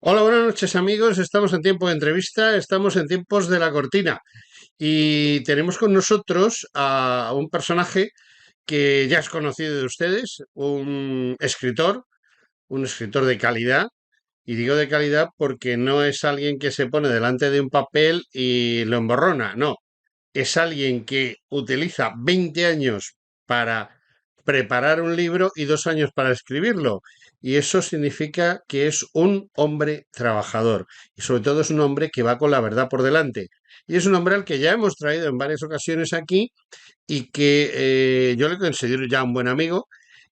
Hola, buenas noches amigos. Estamos en tiempo de entrevista, estamos en tiempos de la cortina y tenemos con nosotros a un personaje que ya es conocido de ustedes, un escritor de calidad. Y digo de calidad porque no es alguien que se pone delante de un papel y lo emborrona, no. Es alguien que utiliza 20 años para preparar un libro y 2 años para escribirlo. Y eso significa que es un hombre trabajador. Y sobre todo es un hombre que va con la verdad por delante. Y es un hombre al que ya hemos traído en varias ocasiones aquí y que yo le considero ya un buen amigo.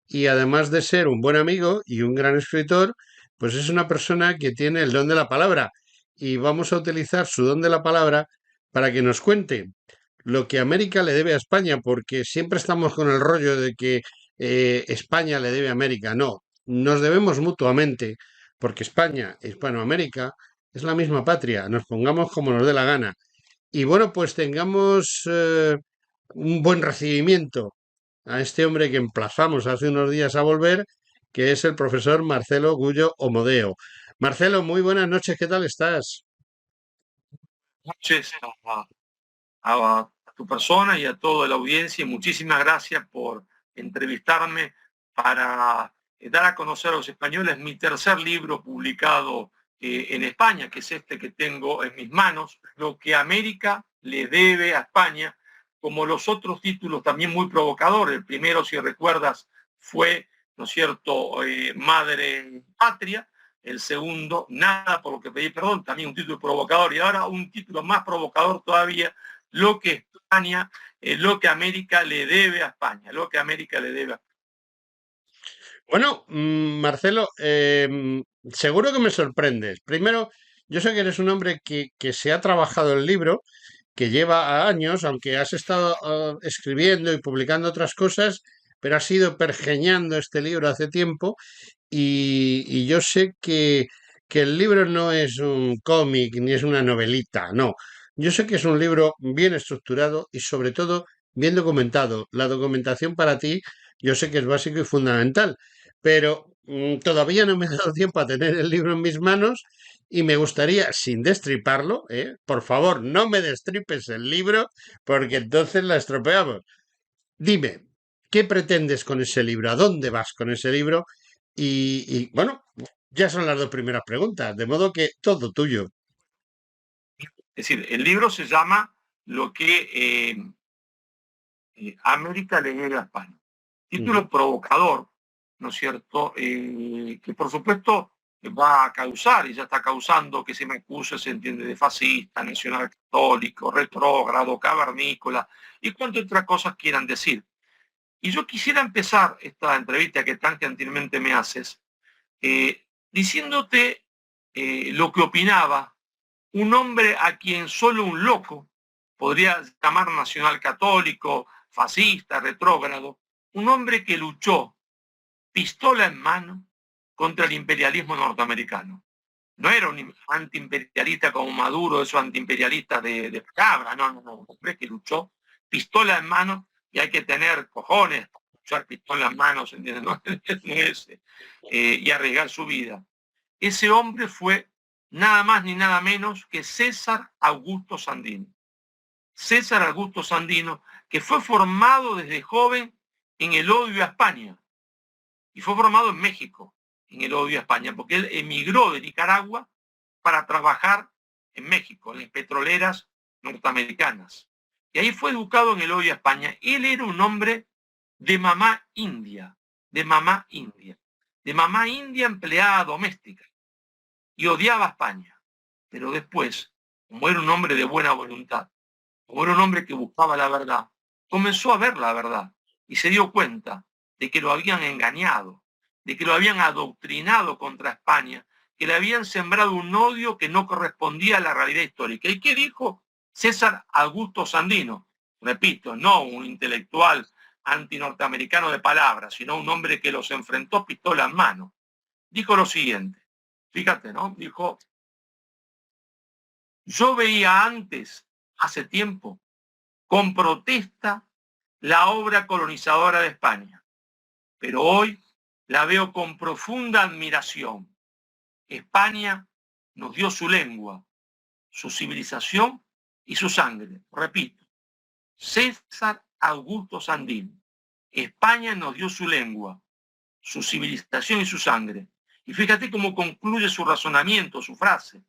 Y además de ser un buen amigo y un gran escritor, pues es una persona que tiene el don de la palabra. Y vamos a utilizar su don de la palabra para que nos cuente lo que América le debe a España, porque siempre estamos con el rollo de que España le debe a América. No, nos debemos mutuamente, porque España, Hispanoamérica, es la misma patria, nos pongamos como nos dé la gana. Y bueno, pues tengamos un buen recibimiento a este hombre que emplazamos hace unos días a volver, que es el profesor Marcelo Gullo Omodeo. Marcelo, muy buenas noches, ¿qué tal estás? Noches a tu persona y a toda la audiencia. Muchísimas gracias por entrevistarme para dar a conocer a los españoles mi tercer libro publicado en España, que es este que tengo en mis manos, Lo que América le debe a España, como los otros títulos también muy provocadores. El primero, si recuerdas, fue, ¿no es cierto?, Madre Patria. El segundo, Nada por lo que pedí perdón, también un título provocador. Y ahora un título más provocador todavía, Lo que España, lo que América le debe a España, lo que América le debe a España. Bueno, Marcelo, seguro que me sorprendes. Primero, yo sé que eres un hombre que se ha trabajado el libro, que lleva años, aunque has estado escribiendo y publicando otras cosas, pero has ido pergeñando este libro hace tiempo y yo sé que el libro no es un cómic ni es una novelita, no. Yo sé que es un libro bien estructurado y sobre todo bien documentado. La documentación para ti yo sé que es básico y fundamental, pero todavía no me he dado tiempo a tener el libro en mis manos y me gustaría, sin destriparlo, por favor, no me destripes el libro porque entonces la estropeamos. Dime, ¿qué pretendes con ese libro? ¿A dónde vas con ese libro? Bueno, ya son las dos primeras preguntas, de modo que todo tuyo. Es decir, el libro se llama Lo que América le debe a España. Ujú. Título provocador, ¿no es cierto? Que por supuesto va a causar y ya está causando que se me acuse, se entiende, de fascista, nacional católico, retrógrado, cavernícola y cuantas otras cosas quieran decir. Y yo quisiera empezar esta entrevista que tan gentilmente me haces diciéndote lo que opinaba un hombre a quien solo un loco podría llamar nacional católico, fascista, retrógrado, un hombre que luchó pistola en mano contra el imperialismo norteamericano. No era un antiimperialista como Maduro, esos antiimperialistas de cabra, no, un hombre que luchó pistola en mano y hay que tener cojones para luchar pistola en mano, ¿entiendes? No, no es, y arriesgar su vida. Ese hombre fue nada más ni nada menos que César Augusto Sandino. César Augusto Sandino, que fue formado desde joven en el odio a España y fue formado en México en el odio a España, porque él emigró de Nicaragua para trabajar en México, en las petroleras norteamericanas. Y ahí fue educado en el odio a España. Él era un hombre de mamá india, de mamá india, de mamá india empleada doméstica y odiaba a España. Pero después, como era un hombre de buena voluntad, como era un hombre que buscaba la verdad, comenzó a ver la verdad y se dio cuenta de que lo habían engañado, de que lo habían adoctrinado contra España, que le habían sembrado un odio que no correspondía a la realidad histórica. ¿Y qué dijo César Augusto Sandino? Repito, no un intelectual antinorteamericano de palabras, sino un hombre que los enfrentó pistola en mano. Dijo lo siguiente, fíjate, ¿no? Dijo, yo veía antes, hace tiempo, con protesta la obra colonizadora de España, pero hoy la veo con profunda admiración. España nos dio su lengua, su civilización y su sangre. Repito, César Augusto Sandino. España nos dio su lengua, su civilización y su sangre. Y fíjate cómo concluye su razonamiento, su frase.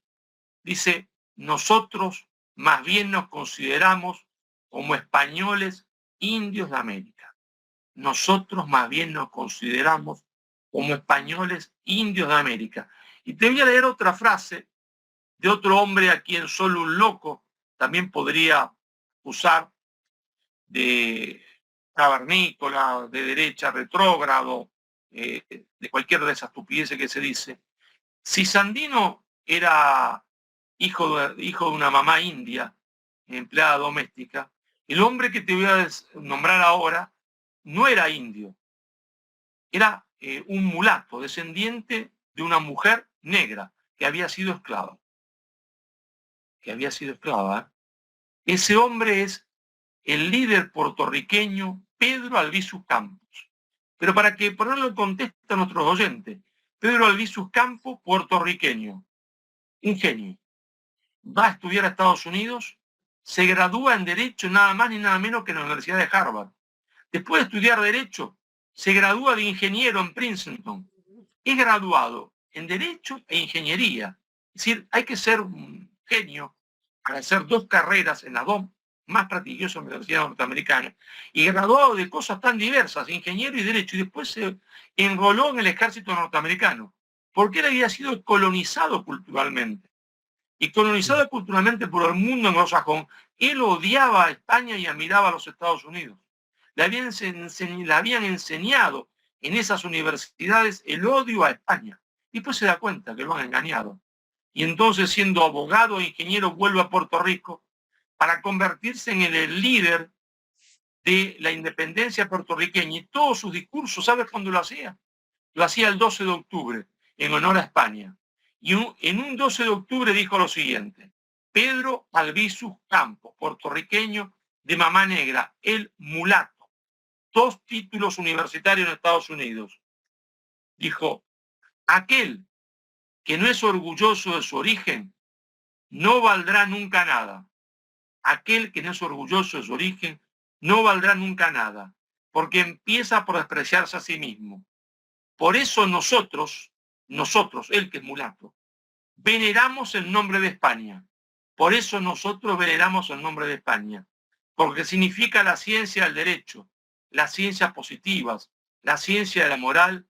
Dice, nosotros más bien nos consideramos como españoles indios de América. Nosotros más bien nos consideramos como españoles indios de América. Y te voy a leer otra frase de otro hombre a quien solo un loco también podría usar, de cavernícola, de derecha, retrógrado, de cualquier de esas estupideces que se dice. Si Sandino era hijo de una mamá india, empleada doméstica, el hombre que te voy a nombrar ahora no era indio, era un mulato, descendiente de una mujer negra que había sido esclava. Ese hombre es el líder puertorriqueño Pedro Albizu Campos. Pero para que ponerlo en contexto a nuestros oyentes, Pedro Albizu Campos, puertorriqueño, un genio, va a estudiar a Estados Unidos, se gradúa en Derecho nada más ni nada menos que en la Universidad de Harvard. Después de estudiar Derecho, se gradúa de ingeniero en Princeton. Es graduado en Derecho e Ingeniería. Es decir, hay que ser un genio para hacer dos carreras en las dos más prestigiosas universidades norteamericanas, y graduado de cosas tan diversas, ingeniero y Derecho, y después se enroló en el ejército norteamericano, porque él había sido colonizado culturalmente. Y colonizado culturalmente por el mundo anglosajón, él odiaba a España y admiraba a los Estados Unidos. Le habían enseñado en esas universidades el odio a España. Y después se da cuenta que lo han engañado. Y entonces, siendo abogado e ingeniero, vuelve a Puerto Rico para convertirse en el líder de la independencia puertorriqueña. Y todos sus discursos, ¿sabes cuándo lo hacía? Lo hacía el 12 de octubre, en honor a España. Y en un 12 de octubre dijo lo siguiente: Pedro Albizu Campos, puertorriqueño de mamá negra, el mulato, 2 títulos universitarios en Estados Unidos. Dijo, aquel que no es orgulloso de su origen no valdrá nunca nada. Aquel que no es orgulloso de su origen no valdrá nunca nada, porque empieza por despreciarse a sí mismo. Por eso nosotros, el que es mulato, veneramos el nombre de España. Por eso nosotros veneramos el nombre de España, porque significa la ciencia del derecho, las ciencias positivas, la ciencia de la moral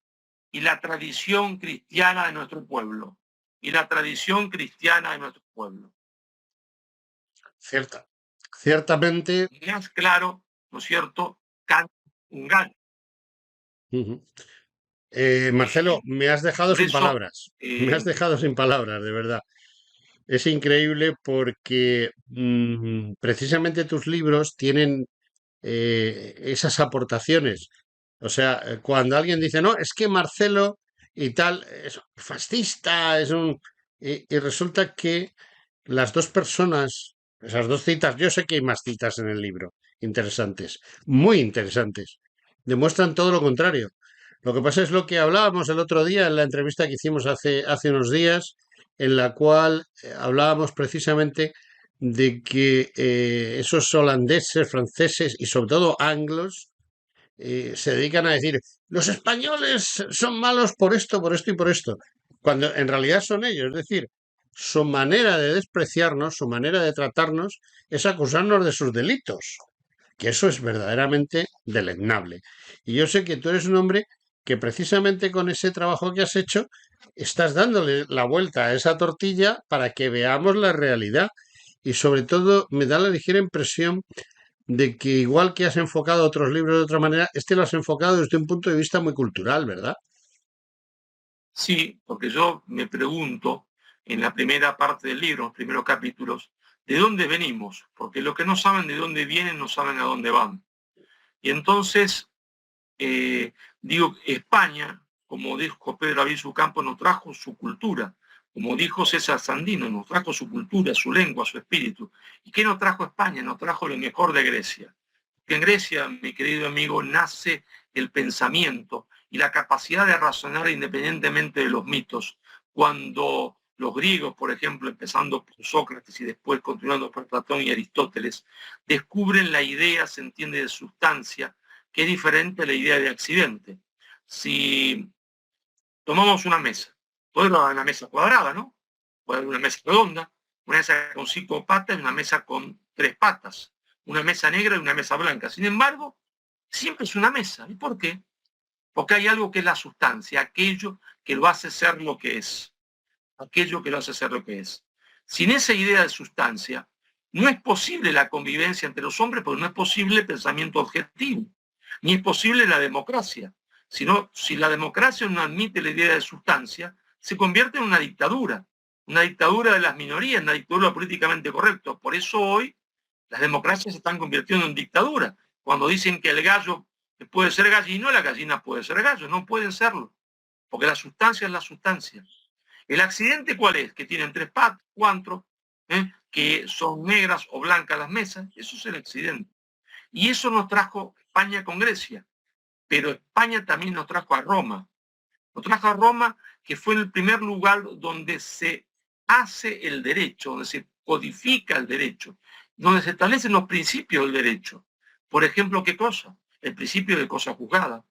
y la tradición cristiana de nuestro pueblo. Ciertamente. Más claro, ¿no es cierto? Un gran. Marcelo, me has dejado Por sin eso, palabras. Me has dejado sin palabras, de verdad. Es increíble porque precisamente tus libros tienen esas aportaciones. O sea, cuando alguien dice, no, es que Marcelo y tal es fascista, es un... y resulta que las dos personas, esas dos citas, yo sé que hay más citas en el libro, interesantes, muy interesantes, demuestran todo lo contrario. Lo que pasa es lo que hablábamos el otro día en la entrevista que hicimos hace unos días, en la cual hablábamos precisamente de que esos holandeses, franceses y sobre todo anglos se dedican a decir, los españoles son malos por esto y por esto, cuando en realidad son ellos. Es decir, su manera de despreciarnos, su manera de tratarnos es acusarnos de sus delitos, que eso es verdaderamente deleznable. Y yo sé que tú eres un hombre que precisamente con ese trabajo que has hecho estás dándole la vuelta a esa tortilla para que veamos la realidad. Y sobre todo me da la ligera impresión de que igual que has enfocado otros libros de otra manera, este lo has enfocado desde un punto de vista muy cultural, ¿verdad? Sí, porque yo me pregunto en la primera parte del libro, en los primeros capítulos, ¿de dónde venimos? Porque los que no saben de dónde vienen no saben a dónde van. Y entonces, eh, digo, España, como dijo Pedro Albizu Campos, nos trajo su cultura. Como dijo César Sandino, nos trajo su cultura, su lengua, su espíritu. ¿Y qué nos trajo España? Nos trajo lo mejor de Grecia. Que en Grecia, mi querido amigo, nace el pensamiento y la capacidad de razonar independientemente de los mitos. Cuando los griegos, por ejemplo, empezando por Sócrates y después continuando por Platón y Aristóteles, descubren la idea, se entiende, de sustancia, que es diferente a la idea de accidente. Si tomamos una mesa, puede haber una mesa cuadrada, ¿no? Puede haber una mesa redonda, una mesa con 5 patas y una mesa con 3 patas, una mesa negra y una mesa blanca. Sin embargo, siempre es una mesa. ¿Y por qué? Porque hay algo que es la sustancia, aquello que lo hace ser lo que es, aquello que lo hace ser lo que es. Sin esa idea de sustancia, no es posible la convivencia entre los hombres, porque no es posible el pensamiento objetivo, ni es posible la democracia. Sino, si la democracia no admite la idea de sustancia, se convierte en una dictadura de las minorías, una dictadura políticamente correcta. Por eso hoy las democracias se están convirtiendo en dictadura. Cuando dicen que el gallo puede ser gallino, la gallina puede ser gallo, no pueden serlo, porque la sustancia es la sustancia. ¿El accidente cuál es? Que tienen 3 patas, 4, que son negras o blancas las mesas. Eso es el accidente. Y eso nos trajo España con Grecia. Pero España también nos trajo a Roma. Nos trajo a Roma, que fue el primer lugar donde se hace el derecho, donde se codifica el derecho, donde se establecen los principios del derecho. Por ejemplo, ¿qué cosa? El principio de cosa juzgada.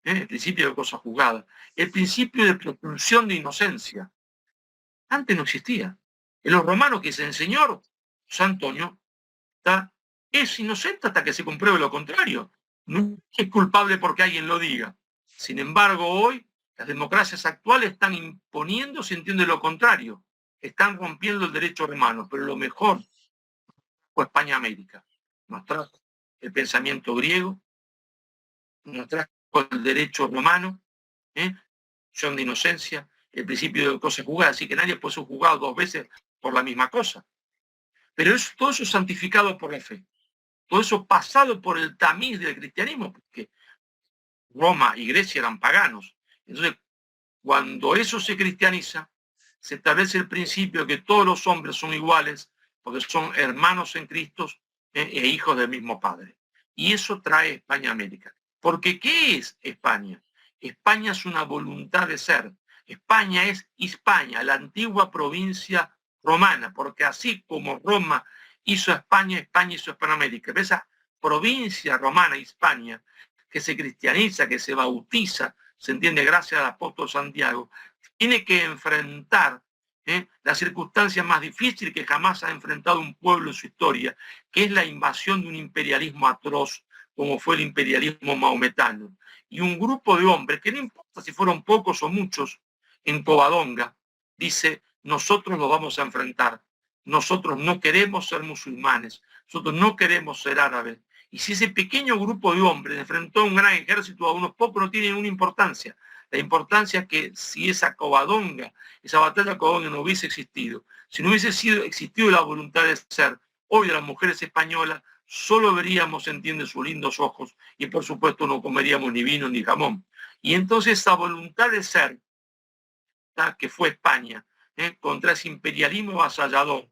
El principio de cosa juzgada. El principio de presunción de inocencia. Antes no existía. En los romanos que dicen, señor, San Antonio, ¿está? Es inocente hasta que se compruebe lo contrario. No es culpable porque alguien lo diga. Sin embargo, hoy las democracias actuales están imponiendo, se entiende lo contrario. Están rompiendo el derecho romano, pero lo mejor fue España-América. Nos trajo el pensamiento griego, nos trajo el derecho romano, son de inocencia, el principio de cosas juzgadas, así que nadie puede ser juzgado 2 veces por la misma cosa. Pero todo eso es santificado por la fe. Todo eso pasado por el tamiz del cristianismo, porque Roma y Grecia eran paganos. Entonces, cuando eso se cristianiza, se establece el principio de que todos los hombres son iguales, porque son hermanos en Cristo e hijos del mismo Padre. Y eso trae España a América. Porque ¿qué es España? España es una voluntad de ser. España es Hispania, la antigua provincia romana, porque así como Roma hizo España, España hizo Hispanoamérica. Pero esa provincia romana, Hispania, que se cristianiza, que se bautiza, se entiende gracias al apóstol Santiago, tiene que enfrentar la circunstancia más difícil que jamás ha enfrentado un pueblo en su historia, que es la invasión de un imperialismo atroz como fue el imperialismo maometano. Y un grupo de hombres, que no importa si fueron pocos o muchos, en Covadonga, dice, nosotros lo vamos a enfrentar. Nosotros no queremos ser musulmanes, nosotros no queremos ser árabes. Y si ese pequeño grupo de hombres enfrentó a un gran ejército, a unos pocos no tienen una importancia. La importancia es que si esa Covadonga, esa batalla de Covadonga no hubiese existido, si no hubiese existido la voluntad de ser, hoy de las mujeres españolas, solo veríamos, entiende, sus lindos ojos y por supuesto no comeríamos ni vino ni jamón. Y entonces esa voluntad de ser, que fue España, contra ese imperialismo avasallador,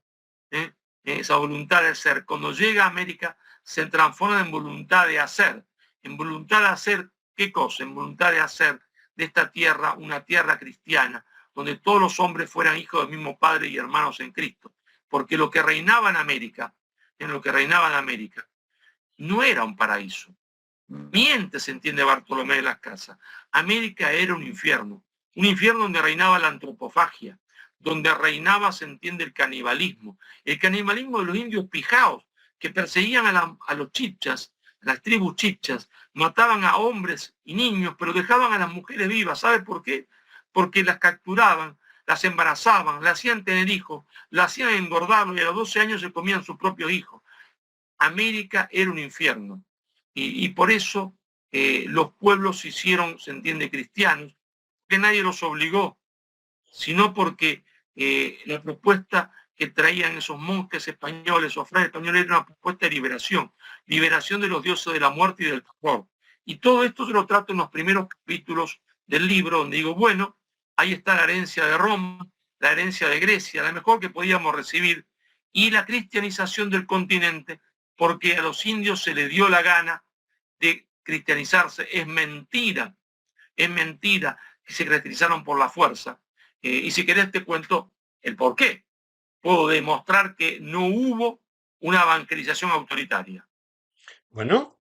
esa voluntad de ser, cuando llega a América, se transforma en voluntad de hacer. En voluntad de hacer, ¿qué cosa? En voluntad de hacer de esta tierra una tierra cristiana, donde todos los hombres fueran hijos del mismo Padre y hermanos en Cristo. Porque lo que reinaba en América, no era un paraíso. Miente, se entiende Bartolomé de las Casas. América era un infierno donde reinaba la antropofagia, donde reinaba, se entiende, el canibalismo de los indios pijaos, que perseguían a los chichas, las tribus chichas, mataban a hombres y niños, pero dejaban a las mujeres vivas. ¿Sabe por qué? Porque las capturaban, las embarazaban, las hacían tener hijos, las hacían engordarlo y a los 12 años se comían sus propios hijos. América era un infierno. Y por eso los pueblos se hicieron, se entiende, cristianos, que nadie los obligó, sino porque la propuesta que traían esos monjes españoles o frailes españoles era una propuesta de liberación, liberación de los dioses de la muerte y del terror. Y todo esto se lo trato en los primeros capítulos del libro, donde digo, bueno, ahí está la herencia de Roma, la herencia de Grecia, la mejor que podíamos recibir, y la cristianización del continente, porque a los indios se les dio la gana de cristianizarse. Es mentira que se cristianizaron por la fuerza. Y si querés te cuento el por qué. Puedo demostrar que no hubo una bancarización autoritaria. Bueno,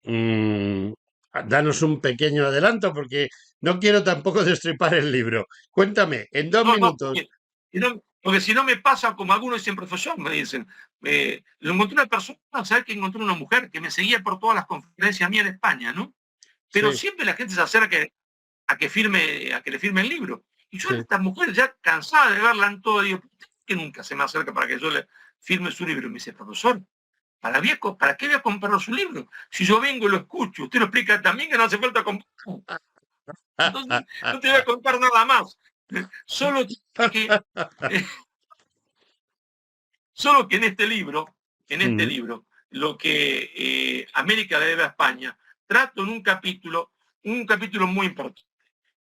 danos un pequeño adelanto porque no quiero tampoco destripar el libro. Cuéntame, en dos No, minutos. porque si no me pasa como algunos dicen, profesor, me dicen, lo encontré una persona, ¿sabes que encontré una mujer que me seguía por todas las conferencias mías en España, ¿no? Pero Sí, siempre la gente se acerca a que le firme el libro. Y yo a sí. estas mujeres ya cansada de verla en todo, digo, que nunca se me acerca para que yo le firme su libro. Y me dice, profesor, ¿para qué voy a comprar su libro? Si yo vengo y lo escucho, usted lo explica también que no hace falta comprarlo. Entonces, no te voy a contar nada más. Solo que, eh, solo que en este Mm, libro, lo que América le debe a España, trato en un capítulo muy importante.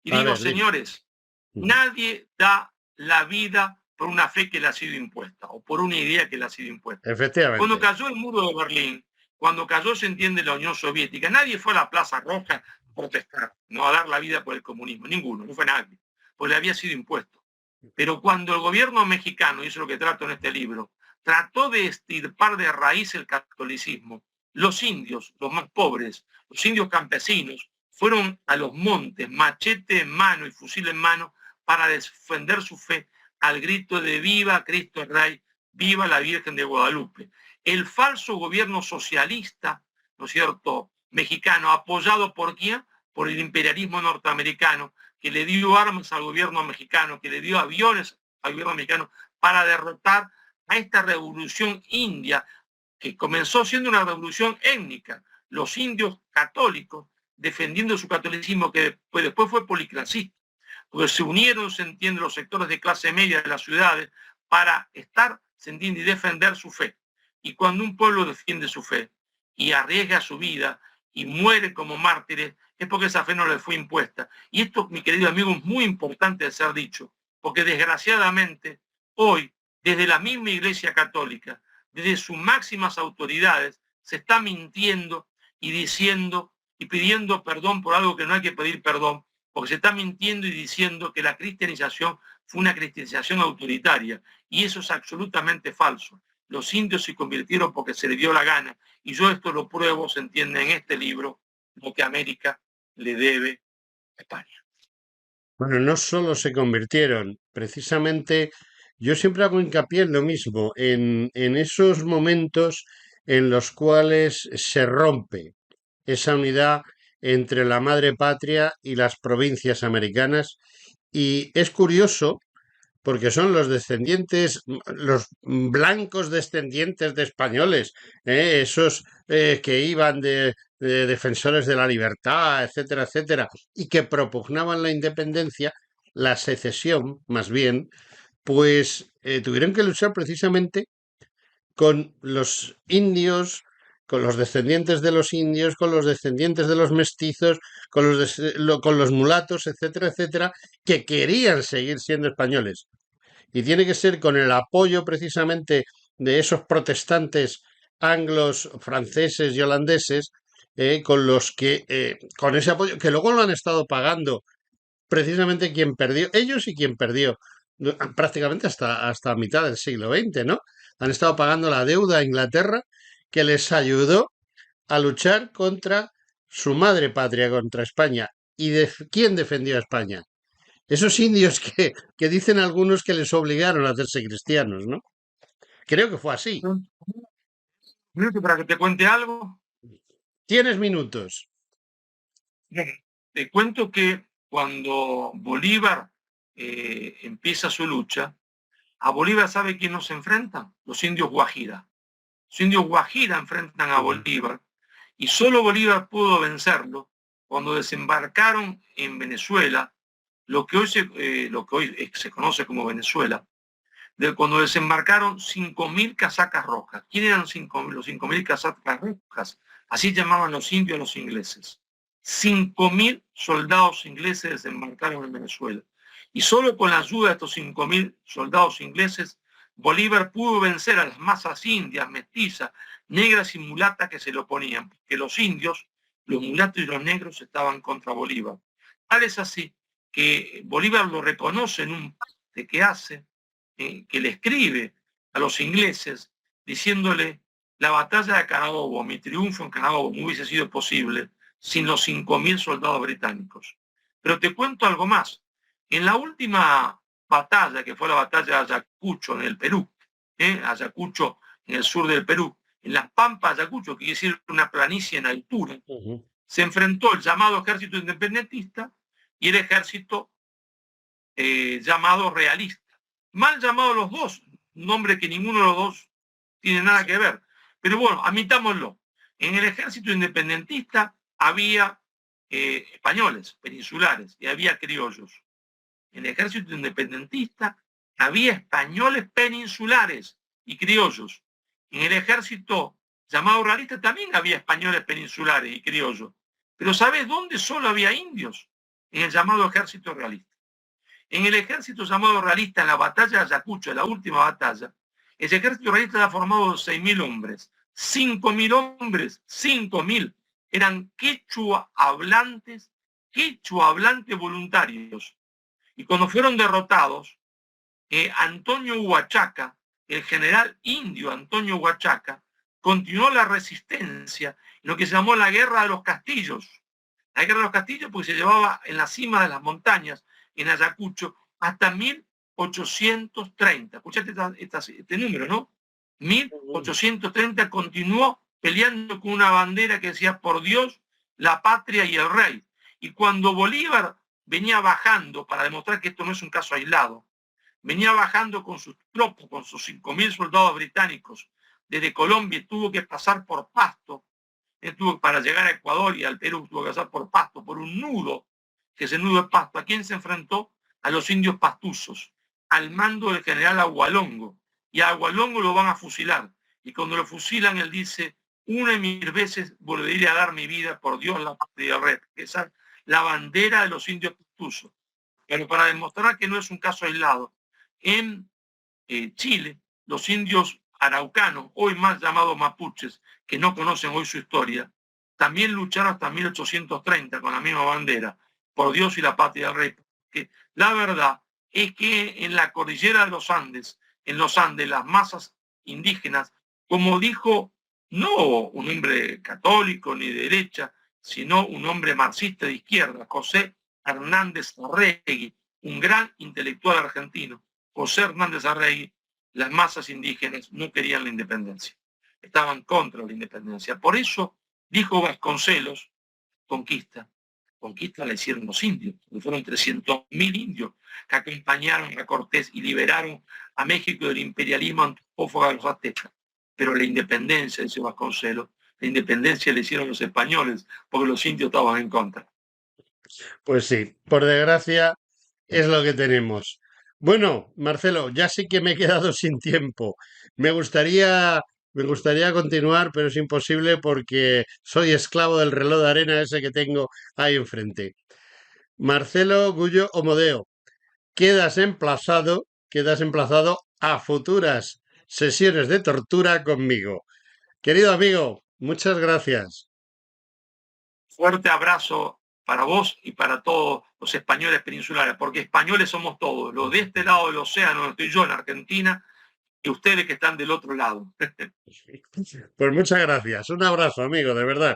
Y a digo, ver, dime. señores, nadie da la vida por una fe que le ha sido impuesta o por una idea que le ha sido impuesta. Cuando Efectivamente. cayó el muro de Berlín, cuando cayó, se entiende, la Unión Soviética, nadie fue a la Plaza Roja a protestar, no a dar la vida por el comunismo, ninguno, no fue nadie, pues le había sido impuesto. Pero cuando el gobierno mexicano, y eso es lo que trato en este libro, trató de extirpar de raíz el catolicismo, los indios, los más pobres, los indios campesinos, fueron a los montes, machete en mano y fusil en mano, para defender su fe al grito de viva Cristo Rey, viva la Virgen de Guadalupe. El falso gobierno socialista, ¿no es cierto?, mexicano, apoyado por quién? Por el imperialismo norteamericano, que le dio armas al gobierno mexicano, que le dio aviones al gobierno mexicano para derrotar a esta revolución india, que comenzó siendo una revolución étnica. Los indios católicos defendiendo su catolicismo, que después fue policlasista, porque se unieron, se entiende, los sectores de clase media de las ciudades para estar, se entiende, y defender su fe. Y cuando un pueblo defiende su fe y arriesga su vida y muere como mártires, es porque esa fe no le fue impuesta. Y esto, mi querido amigo, es muy importante de ser dicho, porque desgraciadamente hoy, desde la misma Iglesia Católica, desde sus máximas autoridades, se está mintiendo y diciendo y pidiendo perdón por algo que no hay que pedir perdón, porque se está mintiendo y diciendo que la cristianización fue una cristianización autoritaria, y eso es absolutamente falso. Los indios se convirtieron porque se les dio la gana, y yo esto lo pruebo, se entiende, en este libro, lo que América le debe a España. Bueno, no solo se convirtieron, precisamente yo siempre hago hincapié en lo mismo, en esos momentos en los cuales se rompe esa unidad entre la madre patria y las provincias americanas. Y es curioso porque son los descendientes, los blancos descendientes de españoles, esos que iban de defensores de la libertad, etcétera, etcétera, y que propugnaban la independencia, la secesión, más bien, pues tuvieron que luchar precisamente con los indios, con los descendientes de los indios, con los descendientes de los mestizos, con los mulatos, etcétera, etcétera, que querían seguir siendo españoles. Y tiene que ser con el apoyo precisamente de esos protestantes anglos, franceses y holandeses, con los que, con ese apoyo, que luego lo han estado pagando precisamente quien perdió, ellos y quien perdió, prácticamente hasta mitad del siglo XX, ¿no? Han estado pagando la deuda a Inglaterra que les ayudó a luchar contra su madre patria, contra España. ¿Y quién defendió a España? Esos indios que dicen algunos que les obligaron a hacerse cristianos, ¿no? Creo que fue así. Para que te cuente algo, Tienes minutos. te cuento que cuando Bolívar empieza su lucha, a Bolívar, ¿sabe quién nos enfrenta? Los indios Guajira. Los indios Guajira enfrentan a Ujú. Bolívar y solo Bolívar pudo vencerlo cuando desembarcaron en Venezuela, lo que hoy se conoce como Venezuela, cuando desembarcaron 5.000 casacas rojas. ¿Quién eran los 5.000 casacas rojas? Así llamaban los indios a los ingleses. 5.000 soldados ingleses desembarcaron en Venezuela. Y solo con la ayuda de estos 5.000 soldados ingleses, Bolívar pudo vencer a las masas indias, mestizas, negras y mulatas que se le oponían, porque los indios, los mulatos y los negros estaban contra Bolívar. Tal es así que Bolívar lo reconoce en un parte que hace, que le escribe a los ingleses diciéndole: la batalla de Carabobo, mi triunfo en Carabobo no hubiese sido posible sin los 5.000 soldados británicos. Pero te cuento algo más. En la última batalla, que fue la batalla de Ayacucho en el Perú, Ayacucho en el sur del Perú, en las pampas de Ayacucho, que quiere decir una planicie en altura, Ujú. se enfrentó el llamado ejército independentista y el ejército llamado realista. Mal llamados los dos, nombre que ninguno de los dos tiene nada que ver. Pero bueno, admitámoslo. En el ejército independentista había españoles peninsulares y había criollos. En el ejército independentista había españoles peninsulares y criollos. En el ejército llamado realista también había españoles peninsulares y criollos. Pero ¿sabes dónde solo había indios? En el llamado ejército realista. En el ejército llamado realista, en la batalla de Ayacucho, en la última batalla, ese ejército realista era formado de 6.000 hombres. 5.000 hombres, 5.000 eran quechua hablantes voluntarios. Y cuando fueron derrotados, Antonio Huachaca, el general indio Antonio Huachaca, continuó la resistencia en lo que se llamó la Guerra de los Castillos. La Guerra de los Castillos porque se llevaba en la cima de las montañas, en Ayacucho, hasta 1830. Escuchate este número, ¿no? Ujú. 1830 continuó peleando con una bandera que decía: por Dios, la patria y el rey. Y cuando Bolívar venía bajando, para demostrar que esto no es un caso aislado, venía bajando con sus tropas, con sus 5.000 soldados británicos desde Colombia y tuvo que pasar por Pasto, para llegar a Ecuador y al Perú tuvo que pasar por Pasto, por un nudo, que es el nudo de Pasto. ¿A quién se enfrentó? A los indios pastuzos, al mando del general Agualongo. Y a Agualongo lo van a fusilar. Y cuando lo fusilan, él dice: una y mil veces volveré a dar mi vida por Dios, la patria y el rey. Esa es la bandera de los indios pastuzos. Pero para demostrar que no es un caso aislado, en Chile, los indios araucanos, hoy más llamados mapuches, que no conocen hoy su historia, también lucharon hasta 1830 con la misma bandera, por Dios y la patria del rey. Porque la verdad es que en la cordillera de los Andes, en los Andes, las masas indígenas, como dijo no un hombre católico ni de derecha, sino un hombre marxista de izquierda, José Hernández Arregui, un gran intelectual argentino, José Hernández Arregui, las masas indígenas no querían la independencia, estaban contra la independencia. Por eso dijo Vasconcelos: conquista. Conquista la hicieron los indios, fueron 300.000 indios que acompañaron a Cortés y liberaron a México del imperialismo antropófago de los aztecas. Pero la independencia, dice Vasconcelos, la independencia la hicieron los españoles porque los indios estaban en contra. Pues sí, por desgracia es lo que tenemos. Bueno, Marcelo, ya sí que me he quedado sin tiempo. Me gustaría, me gustaría continuar, pero es imposible porque soy esclavo del reloj de arena ese que tengo ahí enfrente. Marcelo Gullo Omodeo, quedas emplazado a futuras sesiones de tortura conmigo. Querido amigo, muchas gracias. Fuerte abrazo para vos y para todos los españoles peninsulares, porque españoles somos todos, los de este lado del océano, estoy yo en Argentina, y ustedes que están del otro lado. Pues muchas gracias. Un abrazo, amigo, de verdad.